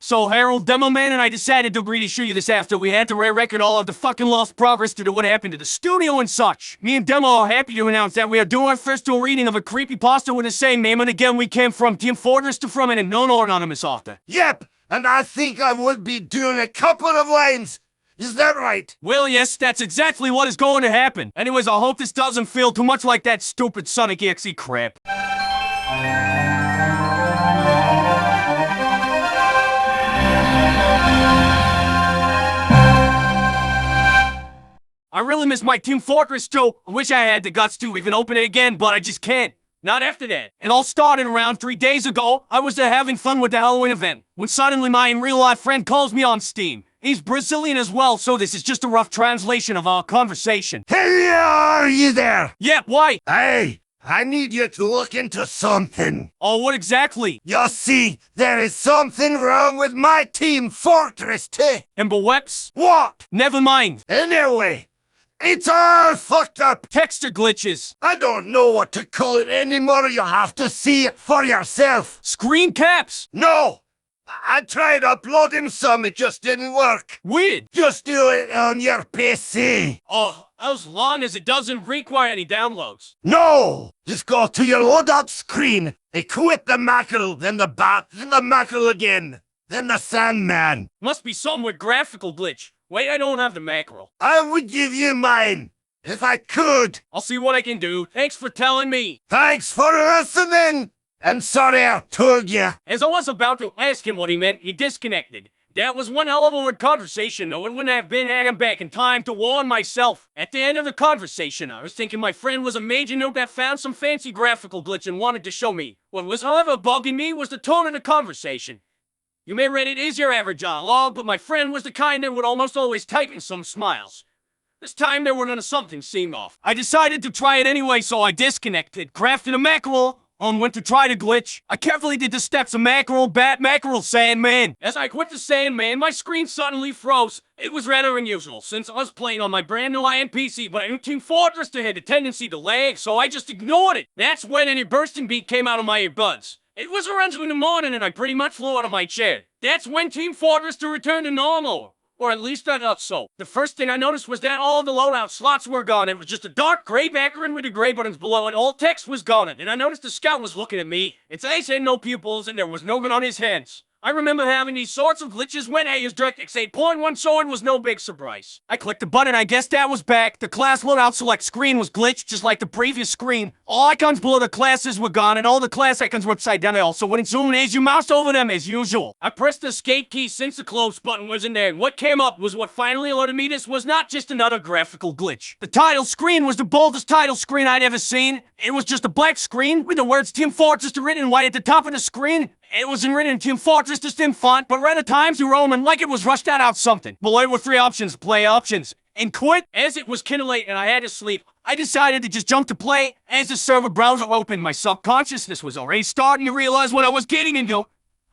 So Harold, Demo Man, and I decided to really show you this after we had to re-record all of the fucking lost progress due to what happened to the studio and such. Me and Demo are happy to announce that we are doing our first dual reading of a creepypasta with the same name, and again we came from Team Fortress to from an unknown anonymous author. Yep, and I think I would be doing a couple of lines. Is that right? Well, yes, that's exactly what is going to happen. Anyways, I hope this doesn't feel too much like that stupid Sonic EXE crap. I really miss my Team Fortress too. I wish I had the guts to even open it again, but I just can't. Not after that. It all started around 3 days ago. I was there having fun with the Halloween event, when suddenly my in-real-life friend calls me on Steam. He's Brazilian as well, so this is just a rough translation of our conversation. Hey, are you there? Yeah, why? Hey, I need you to look into something. Oh, what exactly? You see, there is something wrong with my Team Fortress too. Ember Weps? What? Never mind. Anyway, it's all fucked up. Texture glitches. I don't know what to call it anymore. You have to see it for yourself. Screen caps. No! I tried uploading some, it just didn't work. Weird. Just do it on your PC. Oh, as long as it doesn't require any downloads. No! Just go to your loadout screen, equip the mackerel, then the bat, then the mackerel again, then the Sandman. Must be something with graphical glitch. Wait, I don't have the mackerel. I would give you mine, if I could. I'll see what I can do. Thanks for telling me. Thanks for listening. And sorry I told you. As I was about to ask him what he meant, he disconnected. That was one hell of a weird conversation, though. It wouldn't have been had him back in time to warn myself. At the end of the conversation, I was thinking my friend was a major noob that found some fancy graphical glitch and wanted to show me. What was, however, bugging me was the tone of the conversation. You may read it as your average dialogue, but my friend was the kind that would almost always type in some smiles. This time there were none of something seemed off. I decided to try it anyway, so I disconnected, crafted a mackerel, and went to try the glitch. I carefully did the steps of mackerel, bat, mackerel, Sandman. As I quit the Sandman, my screen suddenly froze. It was rather unusual, since I was playing on my brand new high-end PC, but in Team Fortress there had a tendency to lag, so I just ignored it. That's when any bursting beat came out of my earbuds. It was around 2 in the morning and I pretty much flew out of my chair. That's when Team Fortress to return to normal. Or at least I thought so. The first thing I noticed was that all of the loadout slots were gone. It was just a dark gray background with the gray buttons below and all text was gone. And I noticed the scout was looking at me. Its eyes had no pupils and there was no gun on his hands. I remember having these sorts of glitches when I used DirectX 8.1, so it was no big surprise. I clicked the button, I guess that was back. The class loadout select screen was glitched, just like the previous screen. All icons below the classes were gone, and all the class icons were upside down. I also wouldn't zoom in as you moused over them as usual. I pressed the escape key since the close button was in there, and what came up was what finally alerted me this was not just another graphical glitch. The title screen was the boldest title screen I'd ever seen. It was just a black screen with the words Team Fortress written in white at the top of the screen. It wasn't written in Team Fortress, just in font, but read at Times New Roman like it was rushed out something. Below were 3 options: play options and quit. As it was kinda late and I had to sleep, I decided to just jump to play. As the server browser opened, my subconsciousness was already starting to realize what I was getting into.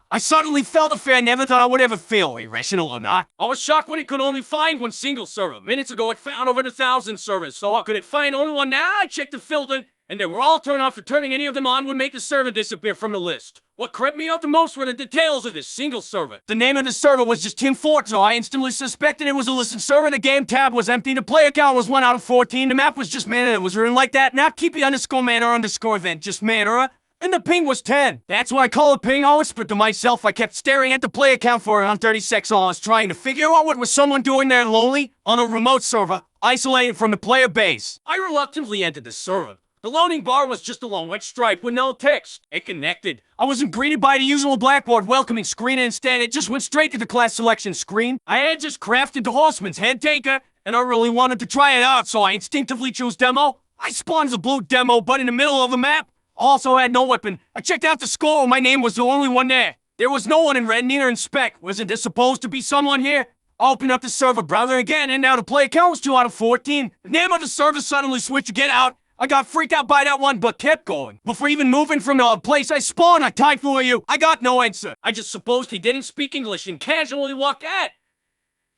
I suddenly felt a fear I never thought I would ever feel, irrational or not. I was shocked when it could only find one single server. Minutes ago it found over 1,000 servers, so how could it find only one? Now I checked the filter, and they were all turned off, for turning any of them on would make the server disappear from the list. What crept me out the most were the details of this single server. The name of the server was just Team Fortress, so I instantly suspected it was a listen server. The game tab was empty, the player count was 1 out of 14, the map was just man, and it was written like that, not keepy_man_event, just man, and the ping was 10. That's why I call it ping. I whispered to myself. I kept staring at the player count for around 36 hours, trying to figure out what was someone doing there lonely on a remote server, isolated from the player base. I reluctantly entered the server. The loading bar was just a long white stripe with no text. It connected. I wasn't greeted by the usual Blackboard welcoming screen, and instead it just went straight to the class selection screen. I had just crafted the Horseman's head taker, and I really wanted to try it out, so I instinctively chose demo. I spawned the blue demo, but in the middle of the map. Also had no weapon. I checked out the score, and my name was the only one there. There was no one in red, neither in spec. Wasn't there supposed to be someone here? I opened up the server browser again, and now the player count was 2 out of 14. The name of the server suddenly switched to get out. I got freaked out by that one, but kept going. Before even moving from the place I spawned, I typed for you. I got no answer. I just supposed he didn't speak English and casually walked out.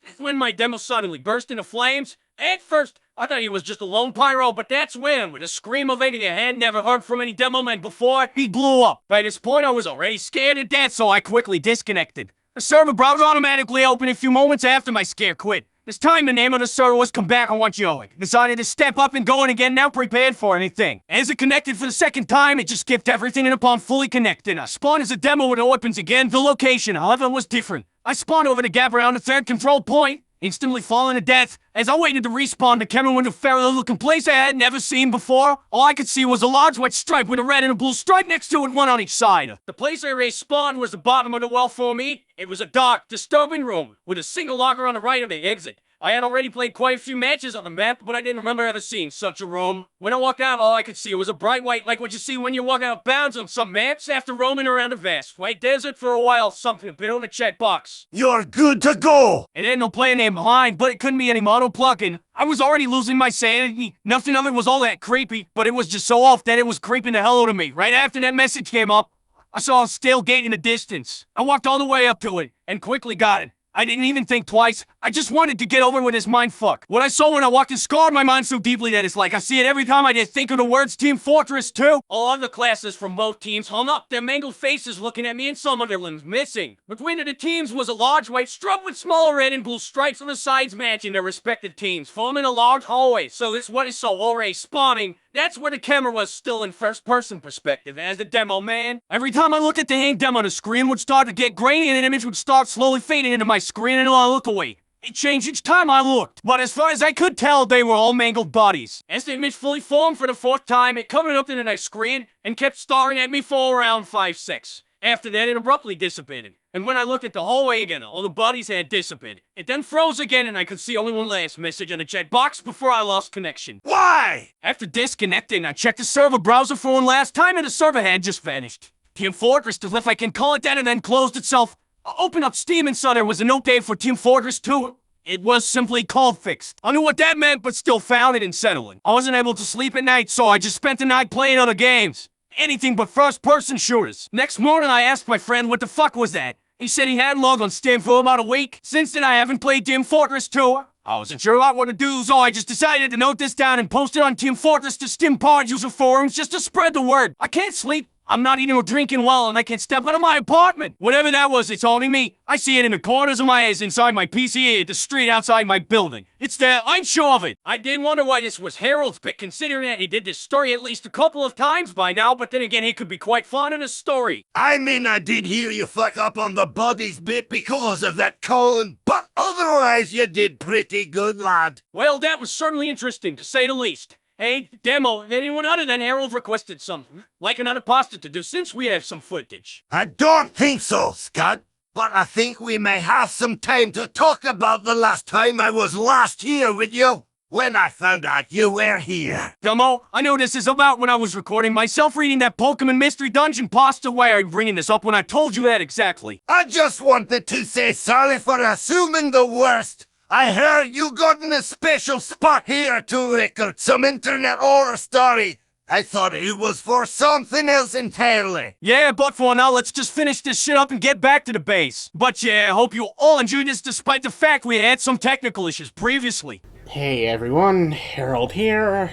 That's when my demo suddenly burst into flames. At first, I thought he was just a lone pyro, but that's when, with a scream of agony I had never heard from any demo man before, he blew up. By this point, I was already scared to death, so I quickly disconnected. The server browser automatically opened a few moments after my scare quit. This time the name of the server was Come Back, I Want You. I decided to step up and going again, now prepared for anything. As it connected for the second time, it just skipped everything, and upon fully connecting, I spawned as a demo when it opens again. The location, however, was different. I spawned over the gap around the third control point, instantly falling to death. As I waited to respawn, the camera went to a fairly looking place I had never seen before. All I could see was a large white stripe with a red and a blue stripe next to it, one on each side. The place I respawned was the bottom of the well for me. It was a dark, disturbing room with a single locker on the right of the exit. I had already played quite a few matches on the map, but I didn't remember ever seeing such a room. When I walked out, all I could see was a bright white, like what you see when you walk out of bounds on some maps after roaming around a vast white desert for a while. Something a bit on the checkbox. You're good to go! It had no player name behind, but it couldn't be any mono plugin. I was already losing my sanity. Nothing of it was all that creepy, but it was just so off that it was creeping the hell out of me. Right after that message came up, I saw a stale gate in the distance. I walked all the way up to it and quickly got it. I didn't even think twice. I just wanted to get over with this mindfuck. What I saw when I walked in scarred my mind so deeply that it's like I see it every time I just think of the words Team Fortress 2. All other classes from both teams hung up, their mangled faces looking at me and some of their limbs missing. Between the teams was a large white strip with smaller red and blue stripes on the sides matching their respective teams, forming a large hallway. So this what is so already spawning. That's where the camera was still in first-person perspective as the demo man. Every time I looked at the hang demo, the screen would start to get grainy and an image would start slowly fading into my screen until I look away. It changed each time I looked, but as far as I could tell, they were all mangled bodies. As the image fully formed for the fourth time, it covered up the next screen and kept staring at me for around 5-6. After that, it abruptly dissipated. And when I looked at the hallway again, all the bodies had dissipated. It then froze again, and I could see only one last message in the chat box before I lost connection. Why? After disconnecting, I checked the server browser for one last time, and the server had just vanished. Team Fortress, if I can call it that, and then closed itself. I opened up Steam and saw there was a note there for Team Fortress 2. It was simply called fixed. I knew what that meant, but still found it unsettling. I wasn't able to sleep at night, so I just spent the night playing other games. Anything but first-person shooters. Next morning, I asked my friend what the fuck was that. He said he hadn't logged on Steam for about a week. Since then, I haven't played Team Fortress 2. I wasn't sure about what to do, so I just decided to note this down and post it on Team Fortress to Steam Pod user forums just to spread the word. I can't sleep. I'm not eating or drinking well, and I can't step out of my apartment. Whatever that was, it's only me. I see it in the corners of my eyes, inside my PC, at the street outside my building. It's there. I'm sure of it. I did wonder why this was Harold's pick, considering that he did this story at least a couple of times by now, but then again, he could be quite fond of the story. I mean, I did hear you fuck up on the bodies bit because of that colon, but otherwise you did pretty good, lad. Well, that was certainly interesting, to say the least. Hey, demo, anyone other than Harold requested something, like another pasta to do, since we have some footage. I don't think so, Scott, but I think we may have some time to talk about the last time I was last here with you, when I found out you were here. Demo, I know this is about when I was recording myself reading that Pokemon Mystery Dungeon pasta. Why are you bringing this up when I told you that exactly? I just wanted to say sorry for assuming the worst. I heard you got in a special spot here to record some internet horror story. I thought it was for something else entirely. Yeah, but for now, let's just finish this shit up and get back to the base. But yeah, I hope you all enjoyed this despite the fact we had some technical issues previously. Hey everyone, Harold here,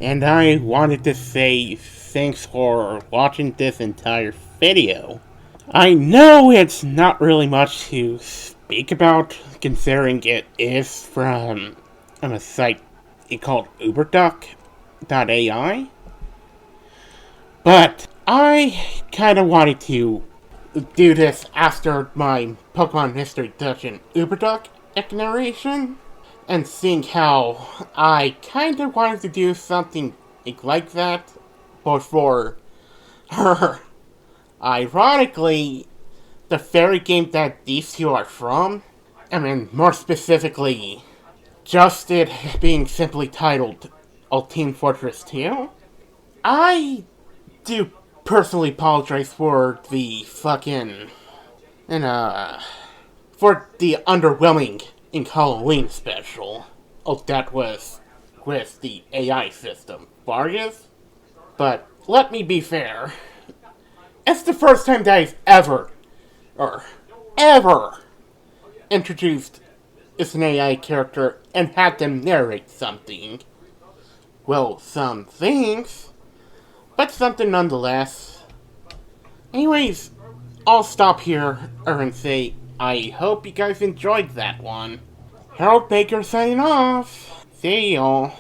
and I wanted to say thanks for watching this entire video. I know it's not really much to speak about, considering it is from a site called Uberduck.ai, but I kind of wanted to do this after my Pokemon Mystery Dungeon Uberduck narration, and seeing how I kind of wanted to do something like that, but for her. Ironically, the very game that these two are from, I mean, more specifically, just it being simply titled Team Fortress 2, I do personally apologize for the fucking, for the underwhelming Halloween special. That was with the AI system, Vargas. But let me be fair. It's the first time that I've ever introduced as an AI character and had them narrate something. Well, some things, but something nonetheless. Anyways, I'll stop here and say I hope you guys enjoyed that one. Harold Baker signing off. See y'all.